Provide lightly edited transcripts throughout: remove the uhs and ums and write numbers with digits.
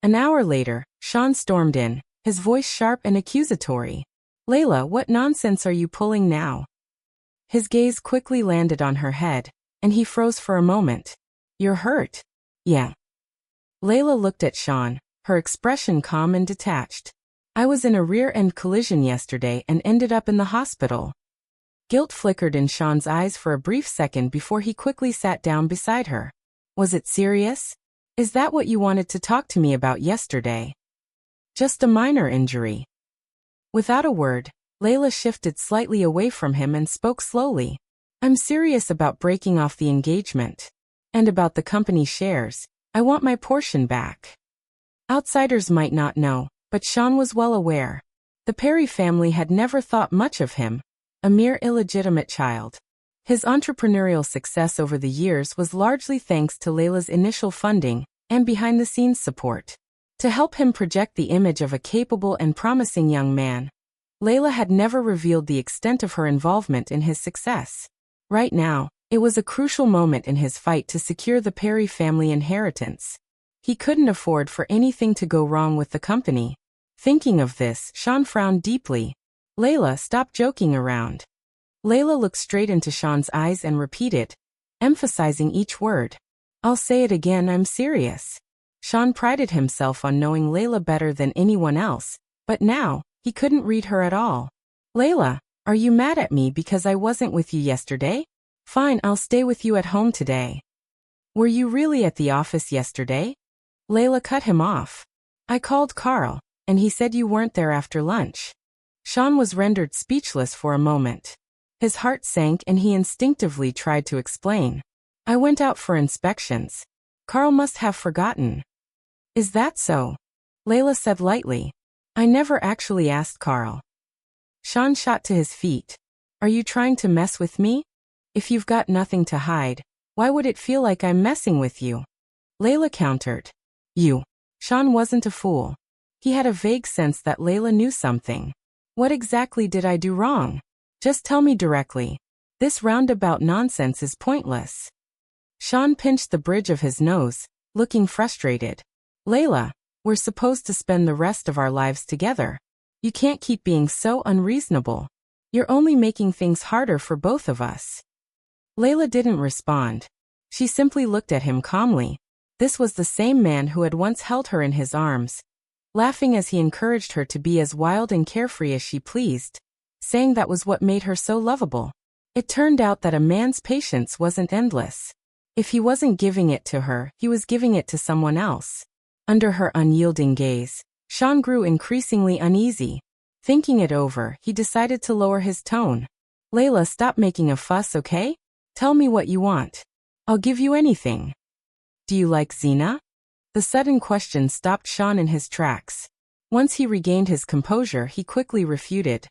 An hour later, Sean stormed in, his voice sharp and accusatory. Layla, what nonsense are you pulling now? His gaze quickly landed on her head, and he froze for a moment. You're hurt? Yeah. Layla looked at Sean, her expression calm and detached. I was in a rear-end collision yesterday and ended up in the hospital. Guilt flickered in Sean's eyes for a brief second before he quickly sat down beside her. Was it serious? Is that what you wanted to talk to me about yesterday? Just a minor injury. Without a word, Layla shifted slightly away from him and spoke slowly. I'm serious about breaking off the engagement. And about the company shares. I want my portion back. Outsiders might not know, but Sean was well aware. The Perry family had never thought much of him, a mere illegitimate child. His entrepreneurial success over the years was largely thanks to Layla's initial funding and behind-the-scenes support. To help him project the image of a capable and promising young man, Layla had never revealed the extent of her involvement in his success. Right now, it was a crucial moment in his fight to secure the Perry family inheritance. He couldn't afford for anything to go wrong with the company. Thinking of this, Sean frowned deeply. Layla, stop joking around. Layla looked straight into Sean's eyes and repeated, emphasizing each word. I'll say it again, I'm serious. Sean prided himself on knowing Layla better than anyone else, but now, he couldn't read her at all. Layla, are you mad at me because I wasn't with you yesterday? Fine, I'll stay with you at home today. Were you really at the office yesterday? Layla cut him off. I called Carl, and he said you weren't there after lunch. Sean was rendered speechless for a moment. His heart sank and he instinctively tried to explain. I went out for inspections. Carl must have forgotten. Is that so? Layla said lightly. I never actually asked Carl. Sean shot to his feet. Are you trying to mess with me? If you've got nothing to hide, why would it feel like I'm messing with you? Layla countered. You. Sean wasn't a fool. He had a vague sense that Layla knew something. What exactly did I do wrong? Just tell me directly. This roundabout nonsense is pointless. Sean pinched the bridge of his nose, looking frustrated. Layla, we're supposed to spend the rest of our lives together. You can't keep being so unreasonable. You're only making things harder for both of us. Layla didn't respond. She simply looked at him calmly. This was the same man who had once held her in his arms, laughing as he encouraged her to be as wild and carefree as she pleased, saying that was what made her so lovable. It turned out that a man's patience wasn't endless. If he wasn't giving it to her, he was giving it to someone else. Under her unyielding gaze, Sean grew increasingly uneasy. Thinking it over, he decided to lower his tone. Layla, stop making a fuss, okay? Tell me what you want. I'll give you anything. Do you like Xena? The sudden question stopped Sean in his tracks. Once he regained his composure, he quickly refuted.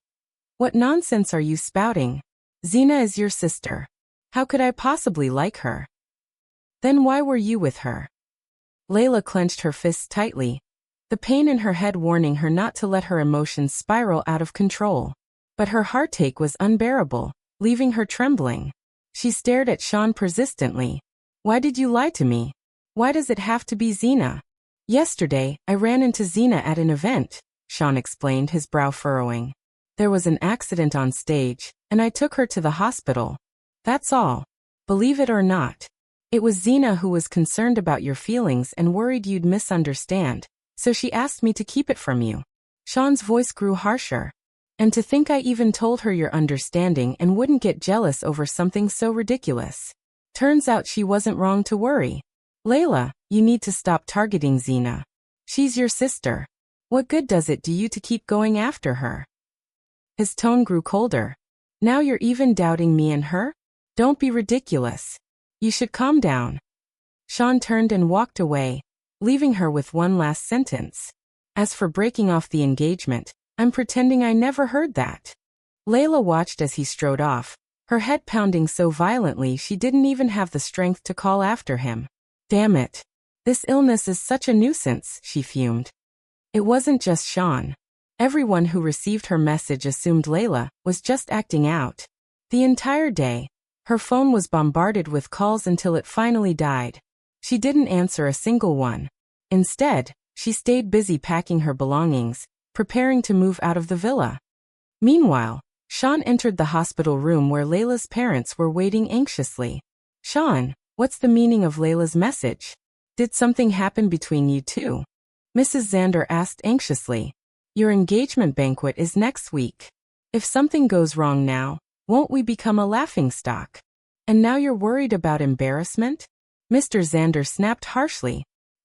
What nonsense are you spouting? Xena is your sister. How could I possibly like her? Then why were you with her? Layla clenched her fists tightly, the pain in her head warning her not to let her emotions spiral out of control. But her heartache was unbearable, leaving her trembling. She stared at Sean persistently. Why did you lie to me? Why does it have to be Xena? Yesterday, I ran into Xena at an event, Sean explained, his brow furrowing. There was an accident on stage, and I took her to the hospital. That's all. Believe it or not. It was Xena who was concerned about your feelings and worried you'd misunderstand, so she asked me to keep it from you. Sean's voice grew harsher. And to think I even told her your understanding and wouldn't get jealous over something so ridiculous. Turns out she wasn't wrong to worry. Layla, you need to stop targeting Xena. She's your sister. What good does it do you to keep going after her? His tone grew colder. Now you're even doubting me and her? Don't be ridiculous. You should calm down. Sean turned and walked away, leaving her with one last sentence. As for breaking off the engagement, I'm pretending I never heard that. Layla watched as he strode off, her head pounding so violently she didn't even have the strength to call after him. Damn it. This illness is such a nuisance, she fumed. It wasn't just Sean. Everyone who received her message assumed Layla was just acting out. The entire day, her phone was bombarded with calls until it finally died. She didn't answer a single one. Instead, She stayed busy packing her belongings, preparing to move out of the villa. Meanwhile, Sean entered the hospital room where Layla's parents were waiting anxiously. "Sean, what's the meaning of Layla's message? Did something happen between you two?" Mrs. Xander asked anxiously. "Your engagement banquet is next week. If something goes wrong now, won't we become a laughingstock? And now you're worried about embarrassment?" Mr. Xander snapped harshly.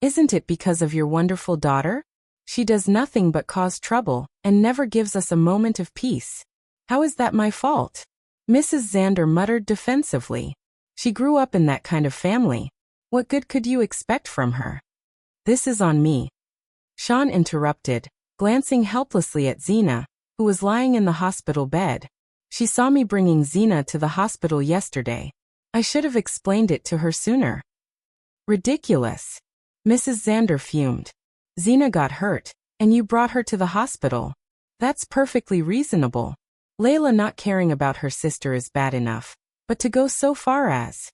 "Isn't it because of your wonderful daughter? She does nothing but cause trouble and never gives us a moment of peace. How is that my fault?" Mrs. Xander muttered defensively. "She grew up in that kind of family. What good could you expect from her?" "This is on me," Sean interrupted, glancing helplessly at Xena, who was lying in the hospital bed. "She saw me bringing Xena to the hospital yesterday. I should have explained it to her sooner." "Ridiculous," Mrs. Xander fumed. "Xena got hurt, and you brought her to the hospital. That's perfectly reasonable. Layla not caring about her sister is bad enough, but to go so far as..."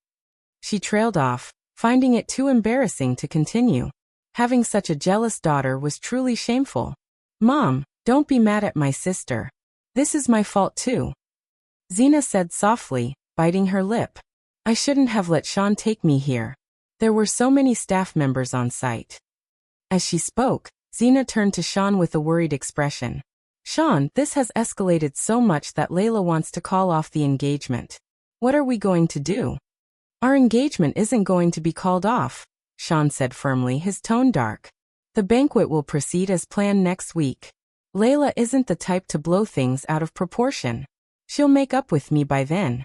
She trailed off, finding it too embarrassing to continue. Having such a jealous daughter was truly shameful. "Mom, don't be mad at my sister. This is my fault too," Xena said softly, biting her lip. "I shouldn't have let Sean take me here. There were so many staff members on site." As she spoke, Xena turned to Sean with a worried expression. "Sean, this has escalated so much that Layla wants to call off the engagement. What are we going to do?" "Our engagement isn't going to be called off," Sean said firmly, his tone dark. "The banquet will proceed as planned next week. Layla isn't the type to blow things out of proportion. She'll make up with me by then."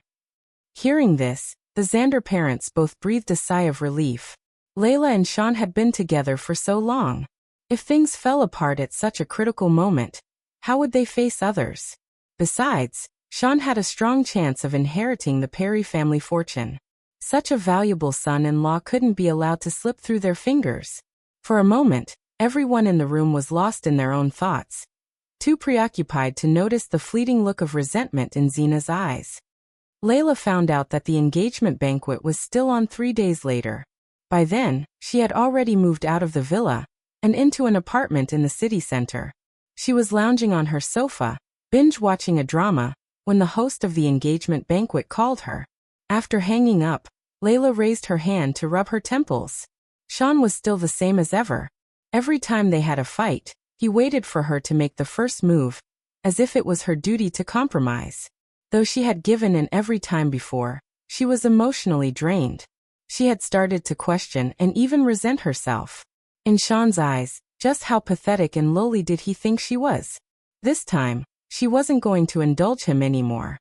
Hearing this, the Xander parents both breathed a sigh of relief. Layla and Sean had been together for so long. If things fell apart at such a critical moment, how would they face others? Besides, Sean had a strong chance of inheriting the Perry family fortune. Such a valuable son-in-law couldn't be allowed to slip through their fingers. For a moment, everyone in the room was lost in their own thoughts, too preoccupied to notice the fleeting look of resentment in Xena's eyes. Layla found out that the engagement banquet was still on 3 days later. By then, she had already moved out of the villa and into an apartment in the city center. She was lounging on her sofa, binge-watching a drama, when the host of the engagement banquet called her. After hanging up, Layla raised her hand to rub her temples. Sean was still the same as ever. Every time they had a fight, he waited for her to make the first move, as if it was her duty to compromise. Though she had given in every time before, she was emotionally drained. She had started to question and even resent herself. In Sean's eyes, just how pathetic and lowly did he think she was? This time, she wasn't going to indulge him anymore.